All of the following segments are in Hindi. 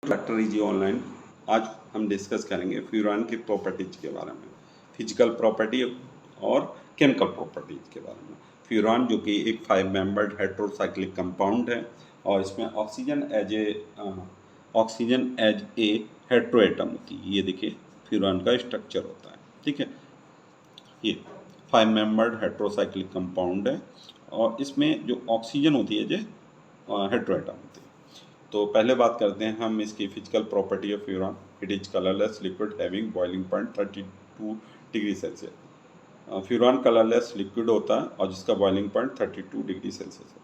डॉक्टर जी ऑनलाइन। आज हम डिस्कस करेंगे फ्यूरान की प्रॉपर्टीज के बारे में, फिजिकल प्रॉपर्टी और केमिकल प्रॉपर्टीज के बारे में। फ्यूरान जो कि एक 5 मेंबर्ड हेट्रोसाइक्लिक कंपाउंड है और इसमें ऑक्सीजन एज ए हेट्रोएटम होती है। ये देखिए फ्यूरान का स्ट्रक्चर होता है, ठीक है। ये 5 मेंबर्ड हेट्रोसाइक्लिक कंपाउंड है और इसमें जो ऑक्सीजन होती है जो हेट्रोएटम होती है। तो पहले बात करते हैं हम इसकी physical property of furan. It is colourless liquid having boiling point 32 degree Celsius. Furan colourless liquid होता है और जिसका बॉइलिंग पॉइंट 32 डिग्री सेल्सियस है।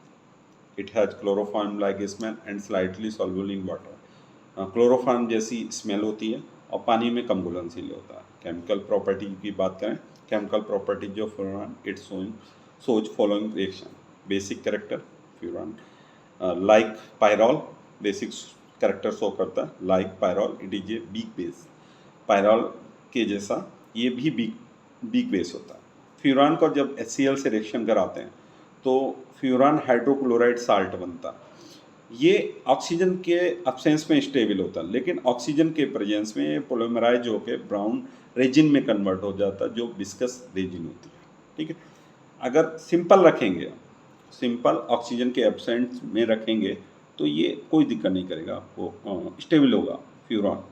It has chloroform like smell and slightly soluble in water. Chloroform जैसी स्मेल होती है और पानी में कम घुलनशील होता है। केमिकल प्रॉपर्टी की बात करें, chemical properties of furan, it shows following reaction. Basic character furan like pyrrole, basic character show करता है like pyrrole. It is a weak base, pyrrole के जैसा ये भी वीक बेस होता है। फ्यूरान को जब HCl से रिएक्शन कराते हैं तो फ्यूरान हाइड्रोक्लोराइड साल्ट बनता है। ये ऑक्सीजन के अब्सेंस में स्टेबल होता है, लेकिन ऑक्सीजन के प्रेजेंस में ये पोलीमराइज होकर ब्राउन रेजिन में कन्वर्ट हो जाता है, जो विस्कस रेजिन होती है, ठीक है। अगर सिंपल रखेंगे, सिंपल ऑक्सीजन के एब्सेंट में रखेंगे तो ये कोई दिक्कत नहीं करेगा, आपको स्टेबल होगा फ्यूरान।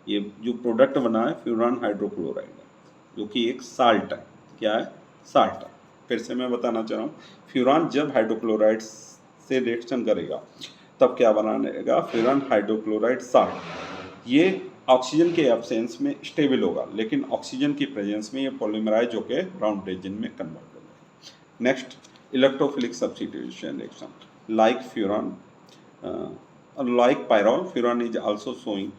ये जो प्रोडक्ट बना है फ्यूरान हाइड्रोक्लोराइड है, जो कि एक साल्ट है। क्या है? साल्ट है। फिर से मैं बताना चाह रहा हूँ, फ्यूरान जब हाइड्रोक्लोराइड से रिएक्शन करेगा तब क्या बनाएगा? Furan hydrochloride salt. ये ऑक्सीजन के एब्सेंस में स्टेबल होगा, लेकिन ऑक्सीजन की प्रेजेंस में ये पॉलीमराइज होकर ब्राउन रेजिन में कन्वर्ट हो जाएगा। Next, electrophilic substitution reaction like furan like pyrrole, furan is also showing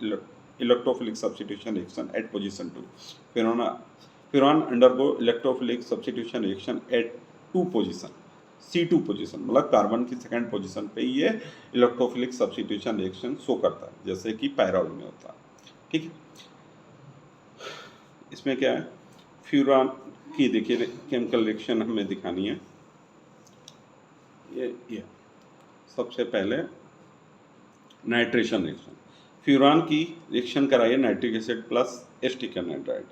electrophilic substitution reaction at position 2. Furan undergo electrophilic substitution reaction at 2 position, C2 position, मतलब कार्बन की सेकंड पोजीशन पे ये इलेक्ट्रोफिलिक सब्स्टिट्यूशन रिएक्शन शो करता है, जैसे कि पायरॉल में होता है, ठीक है। इसमें क्या है? फ्यूरान की देखिए केमिकल रिएक्शन हमें दिखानी है। ये सबसे पहले नाइट्रेशन रिएक्शन, फ्यूरान की रिएक्शन कराइए nitric acid plus acetic anhydride,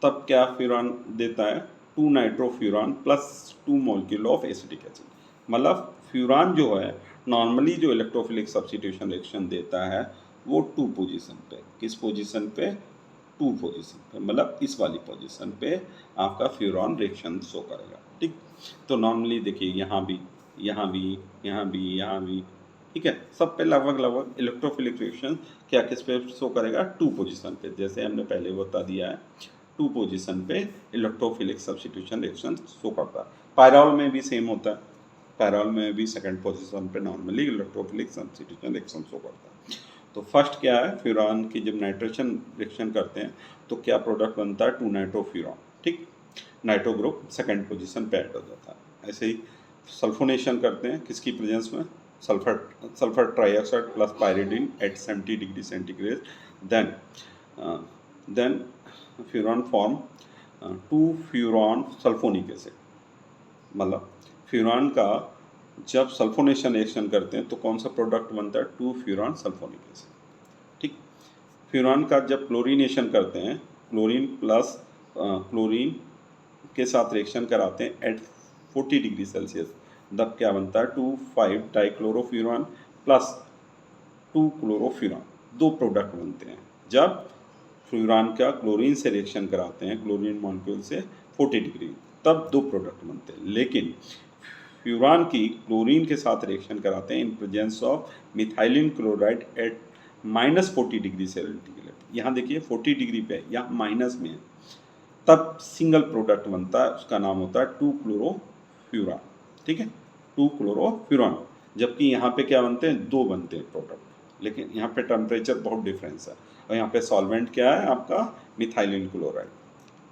तब क्या फ्यूरान देता है? 2 nitrofuran plus 2 molecule of acetic acid. मतलब फ्यूरान जो है नॉर्मली जो इलेक्ट्रोफिलिक सब्स्टिट्यूशन रिएक्शन देता है वो 2 पोजीशन पे। किस पोजीशन पे? 2 पोजीशन पे, मतलब इस वाली पोजीशन पे आपका फ्यूरान रिएक्शन शो करेगा, ठीक। तो नॉर्मली देखिए यहाँ भी, यहाँ भी, यहाँ भी, यहाँ भी, ठीक है, सब पे लगभग इलेक्ट्रोफिलिक रिएक्शन क्या किस पे शो करेगा? 2 पोजीशन पे, जैसे हमने पहले बता दिया है 2 पोजीशन पे इलेक्ट्रोफिलिक सब्स्टिट्यूशन रिएक्शन शो करता है। पायरॉल में भी सेम होता है, पायरॉल में भी सेकंड पोजीशन पे normally electrophilic substitution reaction show करता है। तो फर्स्ट क्या है? फ्यूरान की जब नाइट्रेशन रिएक्शन करते हैं तो क्या प्रोडक्ट बनता है? 2 नाइट्रोफ्यूरान, ठीक। नाइट्रो ग्रुप सेकंड पोजीशन पे ऐड हो जाता है। ऐसे ही सल्फोनेशन करते हैं, किसकी प्रेजेंस में? Sulphur trioxide plus pyridine at 70 degree centigrade. Then furan form 2 furan sulphonic acid. मतलब फ्यूरान का जब सल्फोनेशन रिएक्शन करते हैं तो कौन सा प्रोडक्ट बनता है? 2 फ्यूरान सल्फोनिक एसिड, ठीक। फ्यूरान का जब क्लोरीनेशन करते हैं, क्लोरीन प्लस क्लोरीन के साथ रिएक्शन कराते हैं एट 40 डिग्री सेल्सियस, तब क्या बनता है? 2,5 डाइक्लोरोफ्यूरान प्लस 2 क्लोरोफ्यूरान, 2 प्रोडक्ट बनते हैं। जब फ्यूरान का क्लोरीन से रिएक्शन कराते हैं, क्लोरीन मॉलिक्यूल से 40 डिग्री, तब 2 प्रोडक्ट बनते हैं। लेकिन फ्यूरान की क्लोरीन के साथ रिएक्शन कराते हैं in presence of methylene chloride at -40 degree centigrade. यहाँ देखिए 40 डिग्री पे, यहाँ माइनस में है, तब सिंगल प्रोडक्ट बनता है, उसका नाम होता है 2 क्लोरोफ्यूरान, ठीक है, 2 क्लोरोफ्यूरान। जबकि यहाँ पे क्या बनते हैं? 2 बनते हैं प्रोडक्ट, लेकिन यहाँ पे टेम्परेचर बहुत डिफरेंस है और यहाँ पे सॉल्वेंट क्या है आपका? Methylene chloride.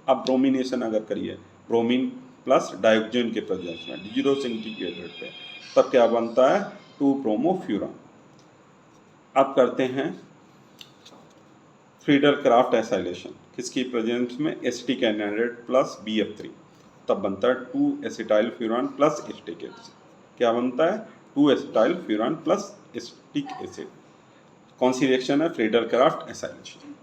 अब ब्रोमिनेशन अगर करिए, ब्रोमीन प्लस डायोक्सिन के प्रेजेंस में 0 सेंटीग्रेड पे, तब क्या बनता है? 2 ब्रोमोफ्यूरान। अब करते हैं फ्रीडल क्राफ्ट एसाइलेशन, किसकी प्रेजेंस में? एसिटिक एनाइड्राइड प्लस BF3, तब बनता है 2 acetyl furan plus acetic acid. क्या बनता है? 2 acetyl furan plus acetic acid. कौन सी रिएक्शन है? Friedel crafts acylation.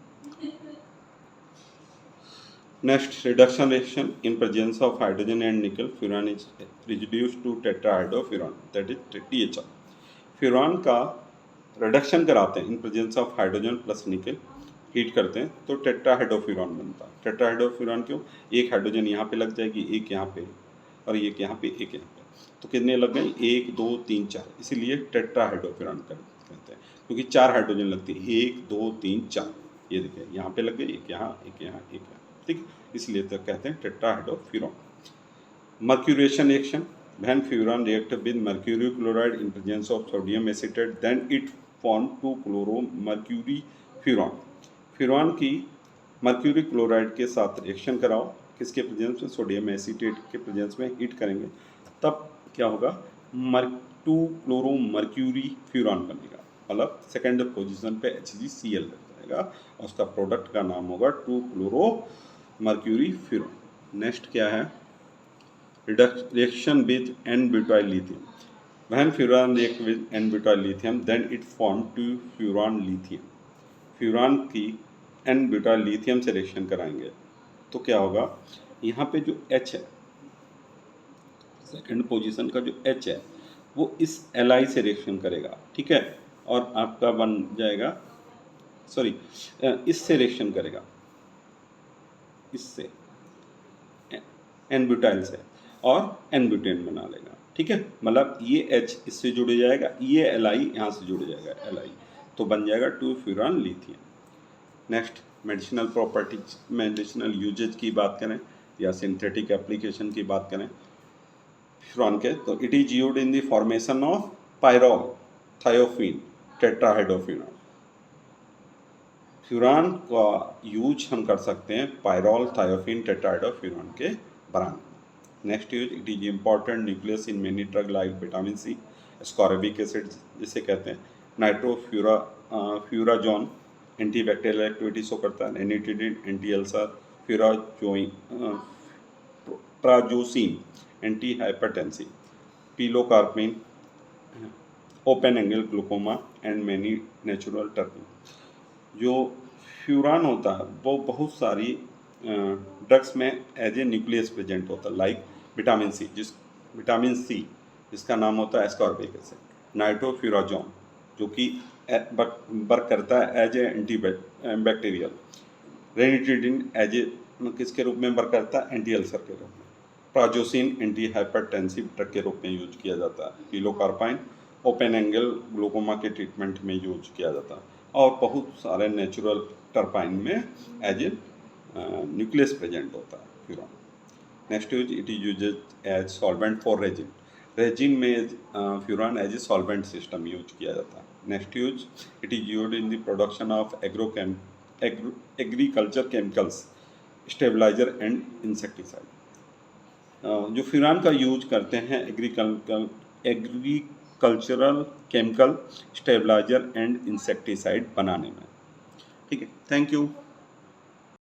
Next, reduction reaction in presence of hydrogen and nickel, furan is reduced to tetrahydrofuran, that is THR। Furan का रिडक्शन कराते हैं in presence of hydrogen plus nickel, heat करते हैं तो टेट्राहाइड्रोफ्यूरान बनता है। टेट्राहाइड्रोफ्यूरान क्यों? एक हाइड्रोजन यहाँ पे लग जाएगी, एक यहाँ पे और एक यहाँ पे, एक यहाँ पे, तो कितने लग गए? 1 2 3 4, इसीलिए टेट्राहाइड्रोफ्यूरान कहते हैं, क्योंकि 4 हाइड्रोजन लगती है, 1 2 3 4। ये देखिए यहाँ पे लग गई, एक यहाँ, एक यहाँ, एक यहाँ, ठीक, इसलिए तो कहते हैं tetrahydrofuran. Mercuration reaction, when furan react with mercury chloride in presence of sodium acetate, then it form 2-chloro-mercury furan। Furan की मर्क्यूरी क्लोराइड के साथ रिएक्शन कराओ, किसके प्रेजेंस में? सोडियम एसीटेट के प्रेजेंस में हीट करेंगे, तब क्या होगा? 2-क्लोरो-मर्क्यूरी फ्यूरान बनेगा, मतलब सेकेंड पोजीशन पे HgCl लग जाएगा और उसका प्रोडक्ट का नाम होगा 2-क्लोरो-मर्क्यूरी फ्यूरान। नेक्स्ट क्या है? reaction with n-butyl lithium, when furan react with n-butyl lithium then it form 2-furan lithium। Furan की n-butyl lithium से रिएक्शन कराएंगे तो क्या होगा? यहाँ पे जो H है, सेकंड पोजीशन का जो H है, वो इस Li से रिएक्शन करेगा, ठीक है, और आपका बन जाएगा, सॉरी, इससे रिएक्शन करेगा, इससे n-butyl से, और n-ब्यूटेन बना लेगा, ठीक है, मतलब ये H इससे जुड़ जाएगा, ये Li यहाँ से जुड़ जाएगा, Li, तो बन जाएगा two furan lithium. Next, medicinal properties, medicinal usages की बात करें या सिंथेटिक एप्लीकेशन की बात करें फ्यूरान के, तो it is used in the formation of pyrrole thiophene tetrahydrofuran. Furan का यूज हम कर सकते हैं पायरोल थायोफीन टेट्राहाइड्रोफ्यूरान के बनाने। Next use, it is important nucleus in many drug like vitamin C, ascorbic acid जिसे कहते हैं, नाइट्रोफ्यूराजोन एंटीबैक्टीरियल एक्टिविटी शो करता है, ranitidine anti ulcer, prazosin anti hypertensive, pilocarpine open angle glaucoma and many natural terpene. जो फ्यूरान होता है वो बहुत सारी ड्रग्स में एज ए न्यूक्लियस प्रेजेंट होता है, लाइक विटामिन सी जिसका नाम होता है एस्कॉर्बिक एसिड, नाइट्रोफ्यूराजोन जो कि वर्क करता है as a anti bacterial, ranitidine as a किसके रूप में वर्क करता है? एंटी अल्सर के रूप में, प्राजोसिन एंटी हाइपरटेंसिव ड्रग के रूप में यूज किया जाता है, पिलोकार्पाइन ओपन एंगल ग्लूकोमा के ट्रीटमेंट में यूज किया जाता है, और बहुत सारे नेचुरल टर्पाइन में एज ए न्यूक्लियस प्रेजेंट होता है furan. Next use, it is use as solvent for resin, resin में furan as a solvent system use किया जाता है। Next use, it is used in the production of agriculture chemicals, stabiliser and insecticide. जो फ्यूरान का यूज करते हैं agricultural chemical, stabiliser and insecticide बनाने में, ठीक है। Thank you.